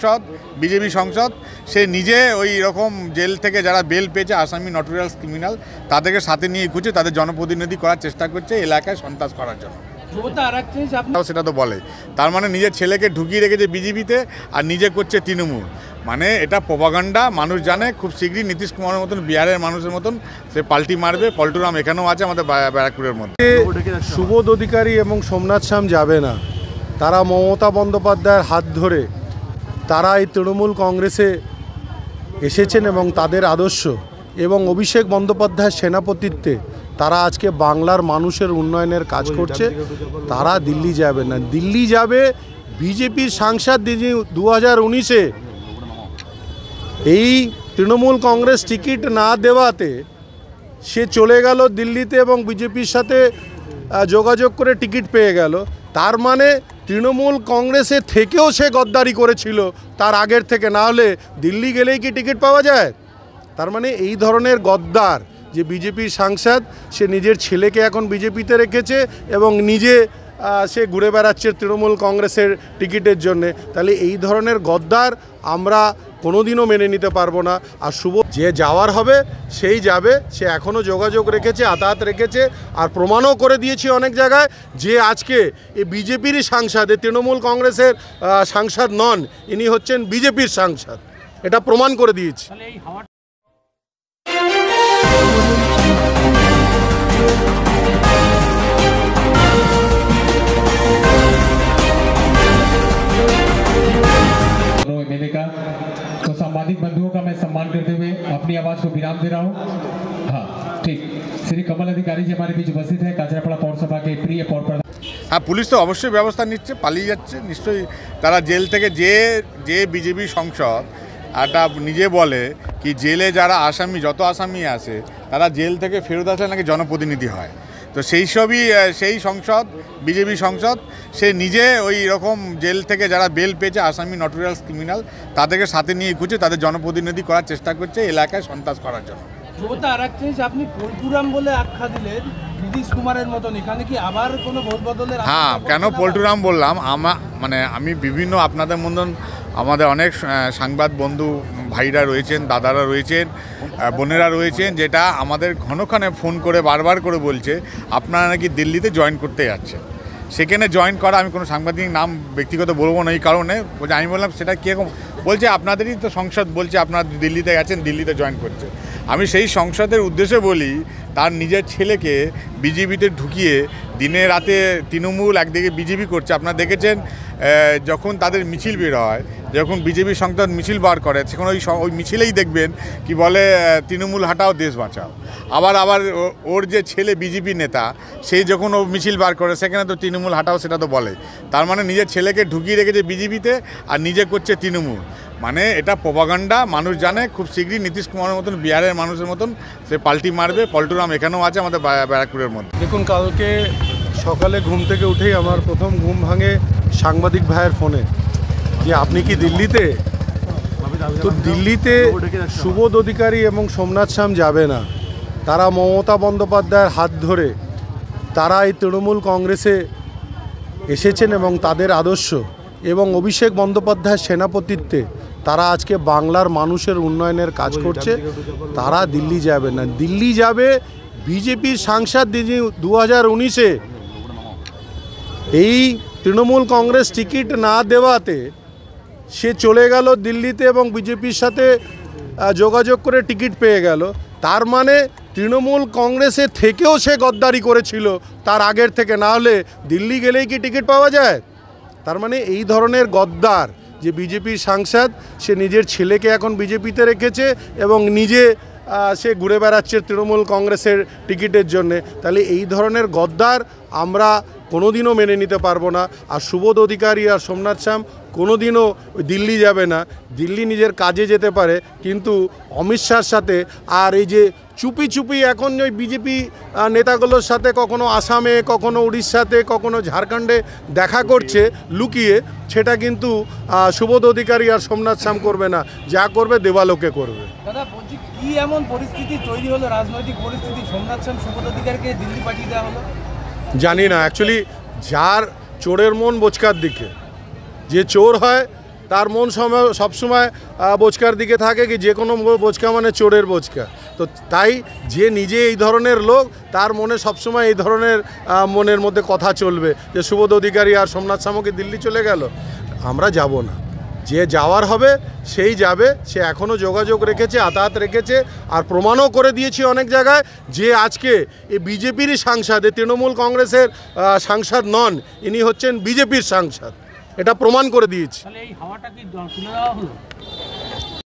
সংসদ বিজেপি সংসদ সে নিজে ওই রকম জেল থেকে যারা বেল পেয়েছে আসামি নটোরিয়াস ক্রিমিনাল তাদেরকে সাথে নিয়ে ঘুরছে, তাদের জনপ্রতিনিধি করার চেষ্টা করছে এলাকায় সন্ত্রাস করার জন্য। সেটা তো বলে, তার মানে নিজের ছেলেকে ঢুকিয়ে রেখেছে বিজেপিতে আর নিজে করছে তৃণমূল, মানে এটা প্রপাগান্ডা। মানুষ জানে খুব শীঘ্রই নীতিশ কুমারের মতন বিহারের মানুষের মতন সে পাল্টি মারবে। পল্টুরাম এখানেও আছে আমাদের ব্যারাকপুরের মধ্যে। সুবোধ অধিকারী এবং সোমনাথ শ্যাম যাবে না, তারা মমতা বন্দ্যোপাধ্যায়ের হাত ধরে তারা এই তৃণমূল কংগ্রেসে এসেছেন এবং তাদের আদর্শ এবং অভিষেক বন্দ্যোপাধ্যায়ের সেনাপতিত্বে তারা আজকে বাংলার মানুষের উন্নয়নের কাজ করছে। তারা দিল্লি যাবে না, দিল্লি যাবে বিজেপির সাংসদ 2019-এ এই তৃণমূল কংগ্রেস টিকিট না দেওয়াতে সে চলে গেল দিল্লিতে এবং বিজেপির সাথে যোগাযোগ করে টিকিট পেয়ে গেল। তার মানে তৃণমূল কংগ্রেসের থেকেও সে গদ্দারি করেছিল তার আগের থেকে, না হলে দিল্লি গেলেই কি টিকিট পাওয়া যায়? তার মানে এই ধরনের গদ্দার যে বিজেপির সাংসদ, সে নিজের ছেলেকে এখন বিজেপিতে রেখেছে এবং নিজে সে ঘুরে বেড়াচ্ছে তৃণমূল কংগ্রেসের টিকিটের জন্যে। তাহলে এই ধরনের গদ্দার আমরা কোনোদিনও মেনে নিতে পারবো না। আর শুভ যে যাওয়ার হবে সেই যাবে, সে এখনও যোগাযোগ রেখেছে, আতাহাত রেখেছে, আর প্রমাণও করে দিয়েছে অনেক জায়গায় যে আজকে এই বিজেপিরই সাংসদ, তৃণমূল কংগ্রেসের সাংসদ নন, ইনি হচ্ছেন বিজেপির সাংসদ, এটা প্রমাণ করে দিয়েছে। तो संवादिक बंधुओं का मैं सम्मान करते हुए अपनी आवाज को विराम दे रहा हूँ। हाँ ठीक, श्री कमल अधिकारी जी हमारे बीच उपस्थित है, काचरापाड़ा पौरसभा के प्रिय पौर प्रधान। হ্যাঁ, পুলিশ তো অবশ্যই ব্যবস্থা নিচ্ছে, পালিয়ে যাচ্ছে নিশ্চয়ই। তারা জেল থেকে যে বিজেপি সংসদ এটা নিজে বলে কি জেলে যারা আসামি, যত আসামি আছে তারা জেল থেকে ফেরত আসলে নাকি জনপ্রতিনিধি হয়। তো সেই সংসদ বিজেপি সংসদ সে নিজে ওই রকম জেল থেকে যারা বেল পেয়েছে আসামি নটোরিয়াস ক্রিমিনাল তাদেরকে সাথে নিয়ে ঘুরছে, তাদের জনপ্রতিনিধি করার চেষ্টা করছে এলাকায় সন্ত্রাস করার জন্য। আপনি পল্টুরাম বলে আখ্যা দিলেন নীতিশ কুমারের মতন, এখানে কি আবার কোনো ভোট বদলের? হ্যাঁ, কেন পল্টুরাম বললাম, আমি বিভিন্ন আপনাদের মতন আমাদের অনেক সাংবাদ বন্ধু ভাইরা রয়েছেন, দাদারা রয়েছেন, বোনেরা রয়েছেন, যেটা আমাদের ঘনক্ষণে ফোন করে বারবার করে বলছে আপনারা নাকি দিল্লিতে জয়েন করতে যাচ্ছে। সেখানে জয়েন করা, আমি কোনো সাংবাদিক নাম ব্যক্তিগত বলবো না এই কারণে, আমি বললাম সেটা কীরকম, বলছে আপনাদেরই তো সংসদ, বলছে আপনারা দিল্লিতে গেছেন, দিল্লিতে জয়েন করছে। আমি সেই সংসদের উদ্দেশ্যে বলি তার নিজের ছেলেকে বিজেপিতে ঢুকিয়ে দিনে রাতে তৃণমূল একদিকে বিজেপি করছে। আপনারা দেখেছেন যখন তাদের মিছিল বের হয়, যখন বিজেপি সংসদ মিছিল বার করে, সেখানে ওই মিছিলেই দেখবেন কি বলে তৃণমূল হাটাও দেশ বাঁচাও। আবার ওর যে ছেলে বিজেপি নেতা, সেই যখন ও মিছিল বার করে সেখানে তো তৃণমূল হাটাও সেটা তো বলে। তার মানে নিজের ছেলেকে ঢুকিয়ে রেখেছে বিজেপিতে আর নিজে করছে তৃণমূল, মানে এটা প্রপাগান্ডা। মানুষ জানে খুব শীঘ্রই নীতিশ কুমারের মতন বিহারের মানুষের মতন সে পাল্টি মারবে। পল্টুরাম এখানেও আছে আমাদের ব্যারাকপুরের মধ্যে। দেখুন, কালকে সকালে ঘুম থেকে উঠেই আমার প্রথম ঘুম ভাঙে সাংবাদিক ভাইয়ের ফোনে যে আপনি কি দিল্লিতে? তো দিল্লিতে সুবোধ অধিকারী এবং সোমনাথ শ্যাম যাবে না, তারা মমতা বন্দ্যোপাধ্যায়ের হাত ধরে তারা এই তৃণমূল কংগ্রেসে এসেছেন এবং তাদের আদর্শ এবং অভিষেক বন্দ্যোপাধ্যায়ের সেনাপতিত্বে তারা আজকে বাংলার মানুষের উন্নয়নের কাজ করছে। তারা দিল্লি যাবে না, দিল্লি যাবে বিজেপির সাংসদ 2019-এ এই তৃণমূল কংগ্রেস টিকিট না দেওয়াতে সে চলে গেল দিল্লিতে এবং বিজেপির সাথে যোগাযোগ করে টিকিট পেয়ে গেল। তার মানে তৃণমূল কংগ্রেসের থেকেও সে গদ্দারি করেছিল তার আগের থেকে, না হলে দিল্লি গেলেই কি টিকিট পাওয়া যায়? তার মানে এই ধরনের গদ্দার যে বিজেপির সাংসদ, সে নিজের ছেলেকে এখন বিজেপিতে রেখেছে এবং নিজে সে ঘুরে বেড়াচ্ছে তৃণমূল কংগ্রেসের টিকিটের জন্যে। তাহলে এই ধরনের গদ্দার আমরা কোনোদিনও মেনে নিতে পারবো না। আর সুবোধ অধিকারী আর সোমনাথ শ্যাম কোনোদিনও দিল্লি যাবে না। দিল্লি নিজের কাজে যেতে পারে, কিন্তু অমিত শাহর সাথে আর এই যে চুপি চুপি এখন ওই বিজেপি নেতাগুলোর সাথে কখনো আসামে, কখনো উড়িষ্যাতে, কখনো ঝাড়খণ্ডে দেখা করছে লুকিয়ে, সেটা কিন্তু সুবোধ অধিকারী আর সোমনাথ শ্যাম করবে না, যা করবে দেবালোকে করবে। দাদা বলছি, কি এমন পরিস্থিতি তৈরি হলো, রাজনৈতিক পরিস্থিতি, সোমনাথ শ্যাম সুবোধ অধিকারীকে দিল্লি পাঠিয়ে দেওয়া হলো? জানি না, অ্যাকচুয়ালি যার চোরের মন বোচকার দিকে, যে চোর হয় তার মন সবসময় বোচকার দিকে থাকে, কি যে কোনো বোচকা মানে চোরের বোচকা। তো তাই যে নিজে এই ধরনের লোক, তার মনে সবসময় এই ধরনের মনের মধ্যে কথা চলবে যে সুবোধ অধিকারী আর সোমনাথ সামকি দিল্লি চলে গেল, আমরা যাব না। যে যাওয়ার হবে সেই যাবে, সে এখনও যোগাযোগ রেখেছে, আতায়াত রেখেছে, আর প্রমাণও করে দিয়েছি অনেক জায়গায় যে আজকে এই বিজেপিরই সাংসদ, তৃণমূল কংগ্রেসের সাংসদ নন, ইনি হচ্ছেন বিজেপির সাংসদ, এটা প্রমাণ করে দিয়েছি। তাহলে এই হাওয়াটা কি তুলে দেওয়া হলো?